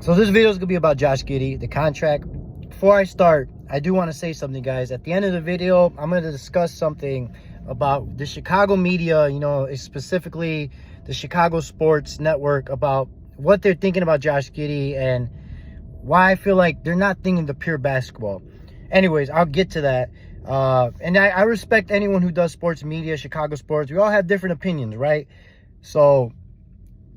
So this video is going to be about Josh Giddey, the contract. Before I start, I do want to say something, guys. At the end of the video, I'm going to discuss something about the Chicago media, specifically the Chicago Sports Network, about what they're thinking about Josh Giddey and why I feel like they're not thinking the pure basketball. Anyways, I'll get to that. And I respect anyone who does sports media, Chicago sports. We all have different opinions, right? So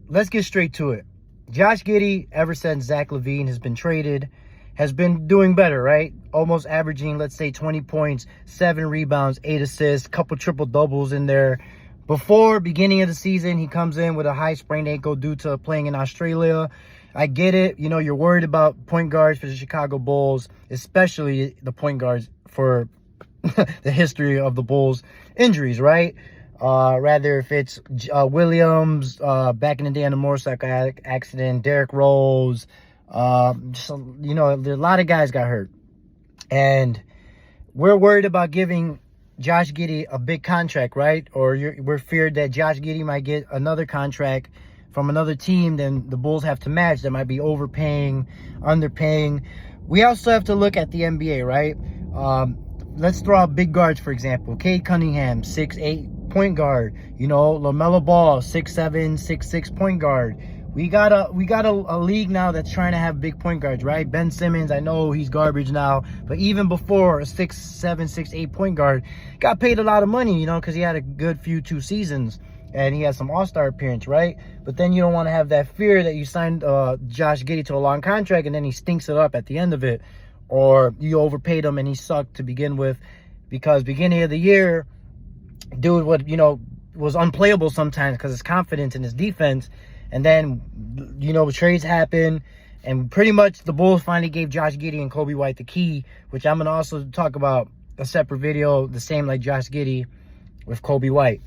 let's get straight to it. Josh Giddey, ever since Zach LaVine has been traded, has been doing better, right? Almost averaging, let's say, 20 points, 7 rebounds, 8 assists, couple triple-doubles in there. Before beginning of the season, he comes in with a high sprained ankle due to playing in Australia. I get it. You're worried about point guards for the Chicago Bulls, especially the point guards for the history of the Bulls injuries, right? Rather if it's Williams, back in the day on the motorcycle accident, Derrick Rose, a lot of guys got hurt. And we're worried about giving Josh Giddey a big contract, right? Or we're feared that Josh Giddey might get another contract from another team, then the Bulls have to match. That might be overpaying, underpaying. We also have to look at the NBA, right? Let's throw out big guards, for example. Cade Cunningham, 6'8", point guard. LaMelo Ball, 6'7", 6'6", point guard. We got a league now that's trying to have big point guards, right? Ben Simmons, I know he's garbage now, but even before, a 6'7", 6'8" point guard got paid a lot of money, because he had a good few 2 seasons and he had some all-star appearance, right? But then you don't want to have that fear that you signed Josh Giddey to a long contract and then he stinks it up at the end of it, or you overpaid him and he sucked to begin with, because beginning of the year, dude was unplayable sometimes because his confidence in his defense. And then, trades happen, and pretty much the Bulls finally gave Josh Giddey and Coby White the key, which I'm going to also talk about a separate video, the same like Josh Giddey with Coby White.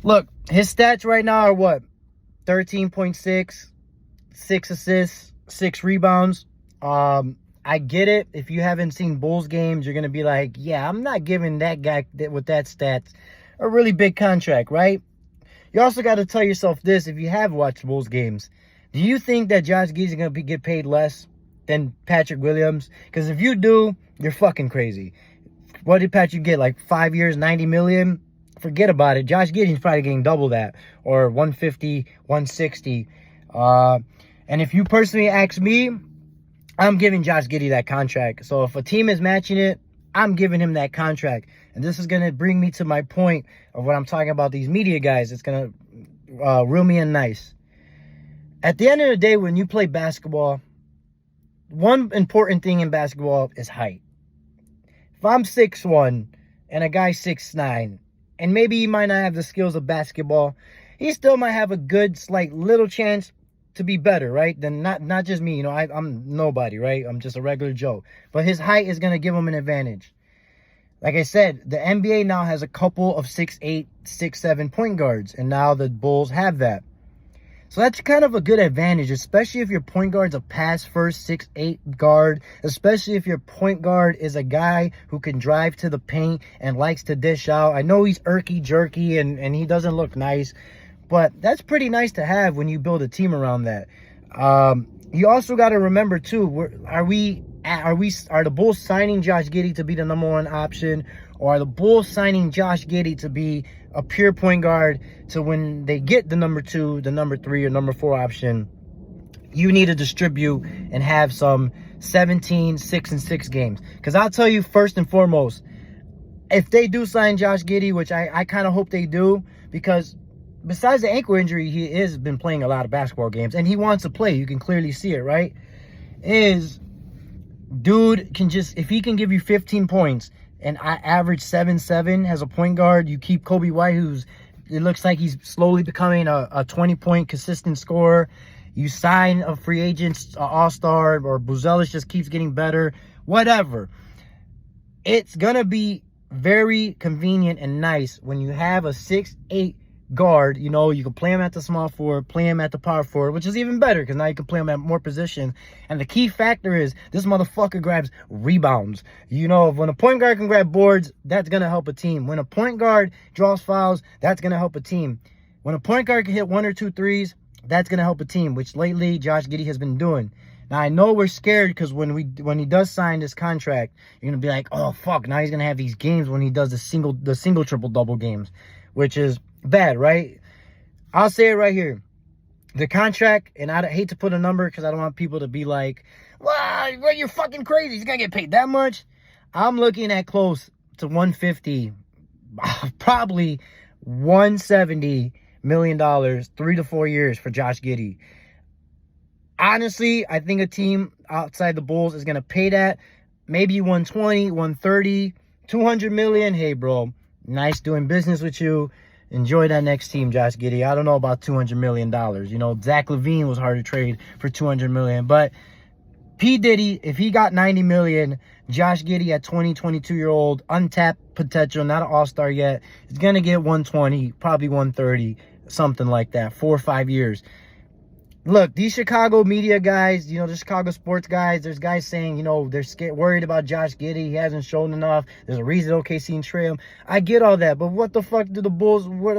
Look, his stats right now are what? 13.6, 6 assists, 6 rebounds. I get it. If you haven't seen Bulls games, you're going to be like, yeah, I'm not giving that guy with that stats a really big contract, right? You also got to tell yourself this, if you have watched Bulls games. Do you think that Josh Giddey is going to get paid less than Patrick Williams? Because if you do, you're fucking crazy. What did Patrick get, like 5 years, $90 million? Forget about it. Josh Giddey's probably getting double that, or 150, 160. And if you personally ask me, I'm giving Josh Giddey that contract. So if a team is matching it, I'm giving him that contract. And this is going to bring me to my point of what I'm talking about, these media guys. It's going to reel me in nice. At the end of the day, when you play basketball, one important thing in basketball is height. If I'm 6'1", and a guy's 6'9", and maybe he might not have the skills of basketball, he still might have a good, slight, little chance to be better, right? Then not just me, I'm nobody, right? I'm just a regular Joe. But his height is going to give him an advantage. Like I said, the NBA now has a couple of 6'8", 6'7" point guards, and now the Bulls have that. So that's kind of a good advantage, especially if your point guard's a pass-first 6'8" guard, especially if your point guard is a guy who can drive to the paint and likes to dish out. I know he's irky-jerky and he doesn't look nice, but that's pretty nice to have when you build a team around that. You also got to remember, too, are the Bulls signing Josh Giddey to be the number 1 option, or are the Bulls signing Josh Giddey to be a pure point guard, to when they get the number 2, the number 3, or number 4 option, you need to distribute and have some 17, 6-6 games? Because I'll tell you, first and foremost, if they do sign Josh Giddey, which I kind of hope they do, because besides the ankle injury, he has been playing a lot of basketball games, and he wants to play. You can clearly see it, right? Dude can just, if he can give you 15 points and I average 7-7 as a point guard, you keep Coby White, it looks like he's slowly becoming a 20-point consistent scorer. You sign a free agent, all-star, or Buzelis just keeps getting better, whatever. It's going to be very convenient and nice when you have a 6'8" guard. You can play him at the small forward, play him at the power forward, which is even better because now you can play him at more positions. And the key factor is this motherfucker grabs rebounds. When a point guard can grab boards, that's going to help a team. When a point guard draws fouls, that's going to help a team. When a point guard can hit 1 or 2 threes, That's going to help a team, which lately Josh Giddey has been doing. Now, I know we're scared because when he does sign this contract, you're going to be like, oh, fuck, now he's going to have these games when he does the single triple-double games, which is bad, right? I'll say it right here. The contract, and I hate to put a number because I don't want people to be like, well, you're fucking crazy. He's going to get paid that much. I'm looking at close to 150, probably $170 million, 3 to 4 years for Josh Giddey. Honestly, I think a team outside the Bulls is going to pay that. Maybe 120, 130, 200 million. Hey, bro, nice doing business with you. Enjoy that next team, Josh Giddey. I don't know about $200 million. You know, Zach LaVine was hard to trade for $200 million. But P. Diddy, if he got $90 million, Josh Giddey at 22-year-old, untapped potential, not an all-star yet, is going to get 120, probably 130, something like that, 4 or 5 years. Look, these Chicago media guys, you know, the Chicago sports guys, there's guys saying, you know, they're worried about Josh Giddey. He hasn't shown enough. There's a reason OKC and trade him. I get all that, but what the fuck do the Bulls, what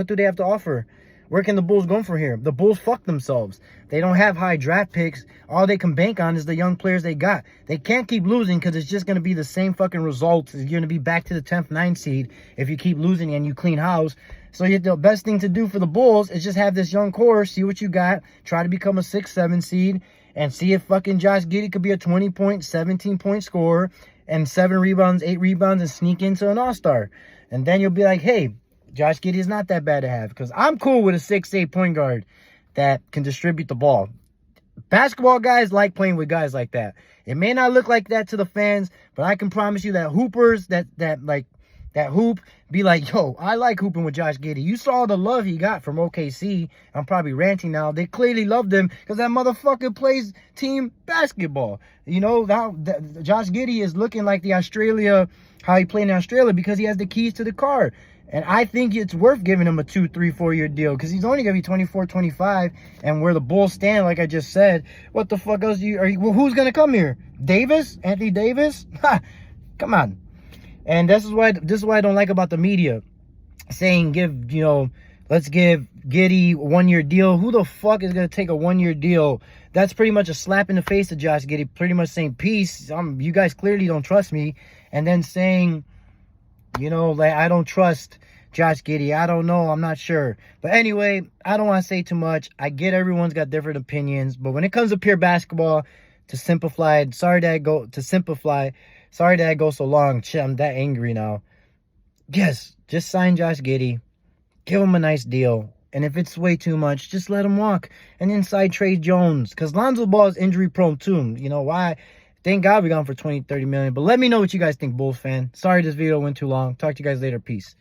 do they have to offer? Where can the Bulls go from here? The Bulls fuck themselves. They don't have high draft picks. All they can bank on is the young players they got. They can't keep losing because it's just going to be the same fucking results. You're going to be back to the 10th, 9th seed if you keep losing and you clean house. So the best thing to do for the Bulls is just have this young core, see what you got, try to become a 6, 7 seed, and see if fucking Josh Giddey could be a 20-point, 17-point scorer and 7 rebounds, 8 rebounds, and sneak into an all-star. And then you'll be like, hey, Josh Giddey is not that bad to have, because I'm cool with a 6'8" point guard that can distribute the ball. Basketball guys like playing with guys like that. It may not look like that to the fans, but I can promise you that hoopers that hoop be like, yo, I like hooping with Josh Giddey. You saw the love he got from OKC. I'm probably ranting now. They clearly loved him because that motherfucker plays team basketball. You know, Josh Giddey is looking like how he played in Australia because he has the keys to the car. And I think it's worth giving him a 2, 3, 4 year deal because he's only going to be 24, 25. And where the Bulls stand, like I just said, what the fuck else who's going to come here? Davis? Anthony Davis? Come on. And this is what I don't like about the media saying, let's give Giddey a 1 year deal. Who the fuck is going to take a 1 year deal? That's pretty much a slap in the face to Josh Giddey. Pretty much saying, peace. You guys clearly don't trust me. And then saying, like, I don't trust Josh Giddey. I don't know. I'm not sure. But anyway, I don't want to say too much. I get everyone's got different opinions. But when it comes to pure basketball, to simplify, sorry that I go so long. Shit, I'm that angry now. Yes, just sign Josh Giddey. Give him a nice deal. And if it's way too much, just let him walk. And inside trade Jones. Because Lonzo Ball is injury prone too. You know why? Thank God we got him for 20, 30 million. But let me know what you guys think, Bulls fan. Sorry this video went too long. Talk to you guys later. Peace.